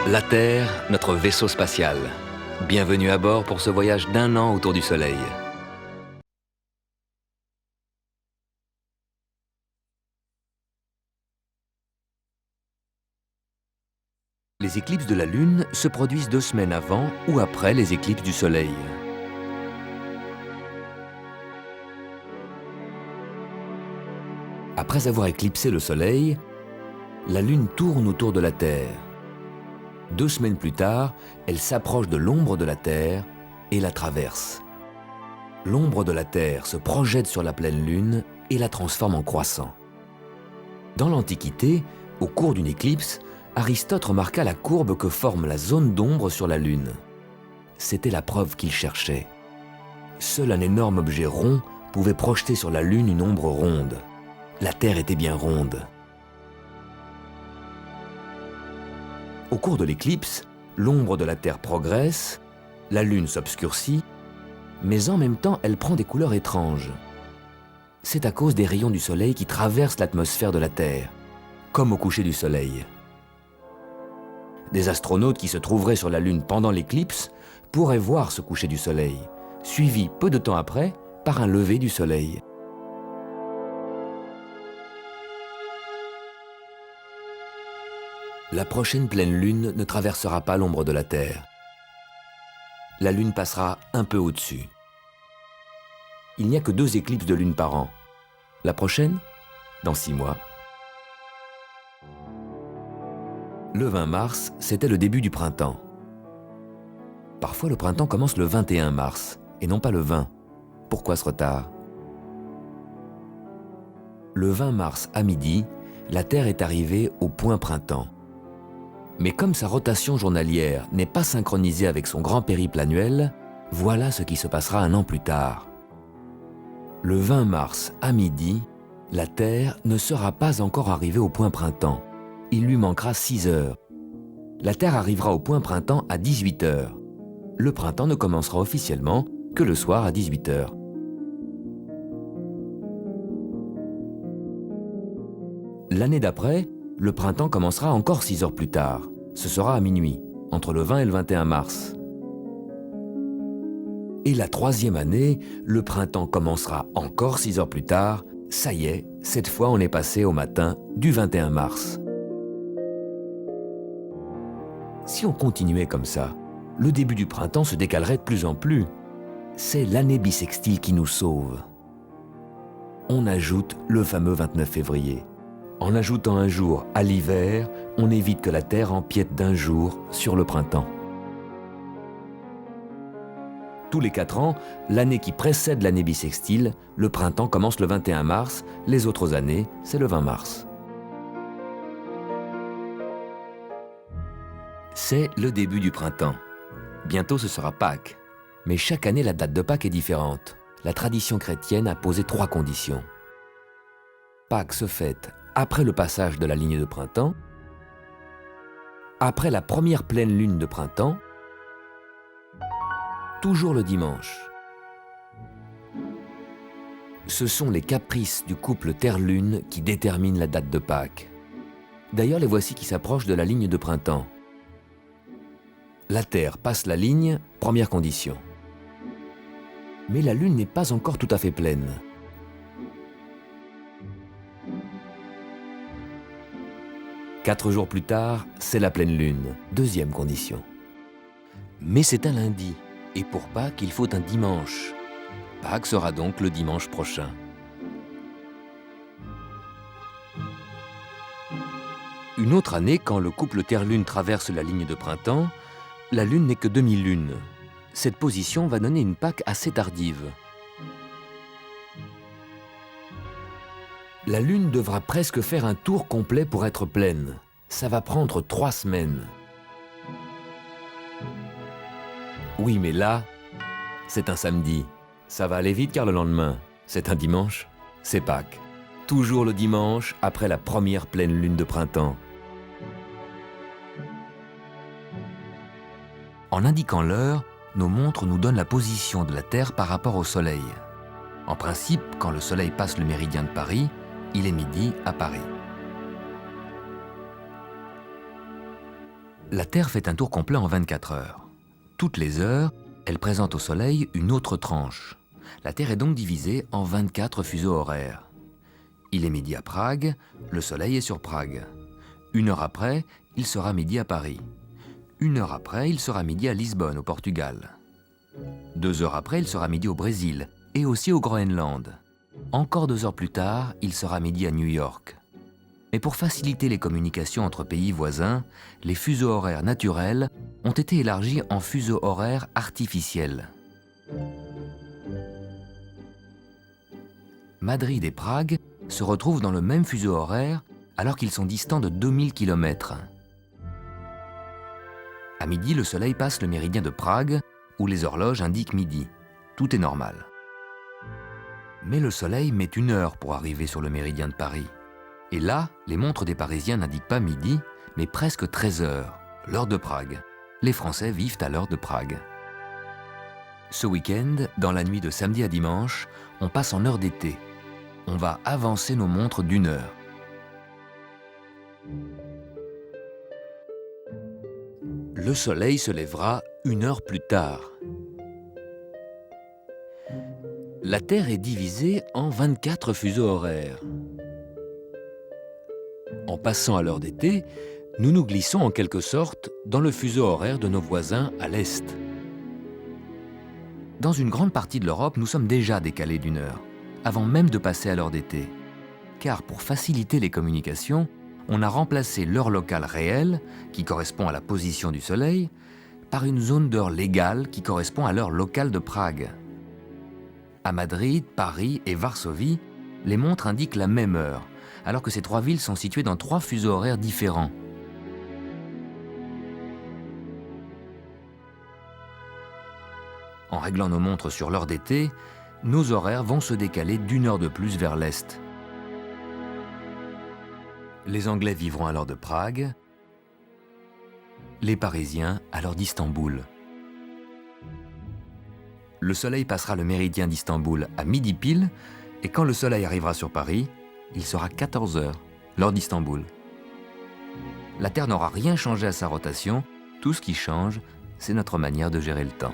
La Terre, notre vaisseau spatial. Bienvenue à bord pour ce voyage d'1 an autour du Soleil. Les éclipses de la Lune se produisent 2 semaines avant ou après les éclipses du Soleil. Après avoir éclipsé le Soleil, la Lune tourne autour de la Terre. 2 semaines plus tard, elle s'approche de l'ombre de la Terre et la traverse. L'ombre de la Terre se projette sur la pleine Lune et la transforme en croissant. Dans l'Antiquité, au cours d'une éclipse, Aristote remarqua la courbe que forme la zone d'ombre sur la Lune. C'était la preuve qu'il cherchait. Seul un énorme objet rond pouvait projeter sur la Lune une ombre ronde. La Terre était bien ronde. Au cours de l'éclipse, l'ombre de la Terre progresse, la Lune s'obscurcit, mais en même temps, elle prend des couleurs étranges. C'est à cause des rayons du Soleil qui traversent l'atmosphère de la Terre, comme au coucher du Soleil. Des astronautes qui se trouveraient sur la Lune pendant l'éclipse pourraient voir ce coucher du Soleil, suivi peu de temps après par un lever du Soleil. La prochaine pleine Lune ne traversera pas l'ombre de la Terre. La Lune passera un peu au-dessus. Il n'y a que 2 éclipses de Lune par an. La prochaine, dans 6 mois. Le 20 mars, c'était le début du printemps. Parfois, le printemps commence le 21 mars, et non pas le 20. Pourquoi ce retard? Le 20 mars à midi, la Terre est arrivée au point printemps. Mais comme sa rotation journalière n'est pas synchronisée avec son grand périple annuel, voilà ce qui se passera 1 an plus tard. Le 20 mars à midi, la Terre ne sera pas encore arrivée au point printemps. Il lui manquera 6 heures. La Terre arrivera au point printemps à 18 heures. Le printemps ne commencera officiellement que le soir à 18 heures. L'année d'après, le printemps commencera encore 6 heures plus tard. Ce sera à minuit, entre le 20 et le 21 mars. Et la 3e année, le printemps commencera encore 6 heures plus tard. Ça y est, cette fois on est passé au matin du 21 mars. Si on continuait comme ça, le début du printemps se décalerait de plus en plus. C'est l'année bissextile qui nous sauve. On ajoute le fameux 29 février. En ajoutant un jour à l'hiver, on évite que la Terre empiète d'1 jour sur le printemps. Tous les 4 ans, l'année qui précède l'année bissextile, le printemps commence le 21 mars, les autres années, c'est le 20 mars. C'est le début du printemps. Bientôt ce sera Pâques. Mais chaque année, la date de Pâques est différente. La tradition chrétienne a posé 3 conditions. Pâques se fête après le passage de la ligne de printemps, après la première pleine lune de printemps, toujours le dimanche. Ce sont les caprices du couple Terre-Lune qui déterminent la date de Pâques. D'ailleurs, les voici qui s'approchent de la ligne de printemps. La Terre passe la ligne, première condition. Mais la Lune n'est pas encore tout à fait pleine. Quatre jours plus tard, c'est la pleine Lune, 2e condition. Mais c'est un lundi, et pour Pâques, il faut un dimanche. Pâques sera donc le dimanche prochain. Une autre année, quand le couple Terre-Lune traverse la ligne de printemps, la Lune n'est que demi-lune. Cette position va donner une Pâques assez tardive. La Lune devra presque faire un tour complet pour être pleine. Ça va prendre 3 semaines. Oui, mais là, c'est un samedi. Ça va aller vite car le lendemain, c'est un dimanche, c'est Pâques. Toujours le dimanche après la première pleine lune de printemps. En indiquant l'heure, nos montres nous donnent la position de la Terre par rapport au Soleil. En principe, quand le Soleil passe le méridien de Paris, il est midi à Paris. La Terre fait un tour complet en 24 heures. Toutes les heures, elle présente au Soleil une autre tranche. La Terre est donc divisée en 24 fuseaux horaires. Il est midi à Prague, le Soleil est sur Prague. 1 heure après, il sera midi à Paris. 1 heure après, il sera midi à Lisbonne, au Portugal. 2 heures après, il sera midi au Brésil et aussi au Groenland. Encore 2 heures plus tard, il sera midi à New York. Mais pour faciliter les communications entre pays voisins, les fuseaux horaires naturels ont été élargis en fuseaux horaires artificiels. Madrid et Prague se retrouvent dans le même fuseau horaire alors qu'ils sont distants de 2000 km. À midi, le Soleil passe le méridien de Prague, où les horloges indiquent midi. Tout est normal. Mais le Soleil met 1 heure pour arriver sur le méridien de Paris. Et là, les montres des Parisiens n'indiquent pas midi, mais presque 13 heures, l'heure de Prague. Les Français vivent à l'heure de Prague. Ce week-end, dans la nuit de samedi à dimanche, on passe en heure d'été. On va avancer nos montres d'1 heure. Le Soleil se lèvera 1 heure plus tard. La Terre est divisée en 24 fuseaux horaires. En passant à l'heure d'été, nous nous glissons en quelque sorte dans le fuseau horaire de nos voisins à l'Est. Dans une grande partie de l'Europe, nous sommes déjà décalés d'1 heure, avant même de passer à l'heure d'été. Car pour faciliter les communications, on a remplacé l'heure locale réelle, qui correspond à la position du Soleil, par une zone d'heure légale qui correspond à l'heure locale de Prague. À Madrid, Paris et Varsovie, les montres indiquent la même heure, alors que ces 3 villes sont situées dans 3 fuseaux horaires différents. En réglant nos montres sur l'heure d'été, nos horaires vont se décaler d'1 heure de plus vers l'Est. Les Anglais vivront à l'heure de Prague, les Parisiens à l'heure d'Istanbul. Le Soleil passera le méridien d'Istanbul à midi pile, et quand le Soleil arrivera sur Paris, il sera 14 heures, l'heure d'Istanbul. La Terre n'aura rien changé à sa rotation, tout ce qui change, c'est notre manière de gérer le temps.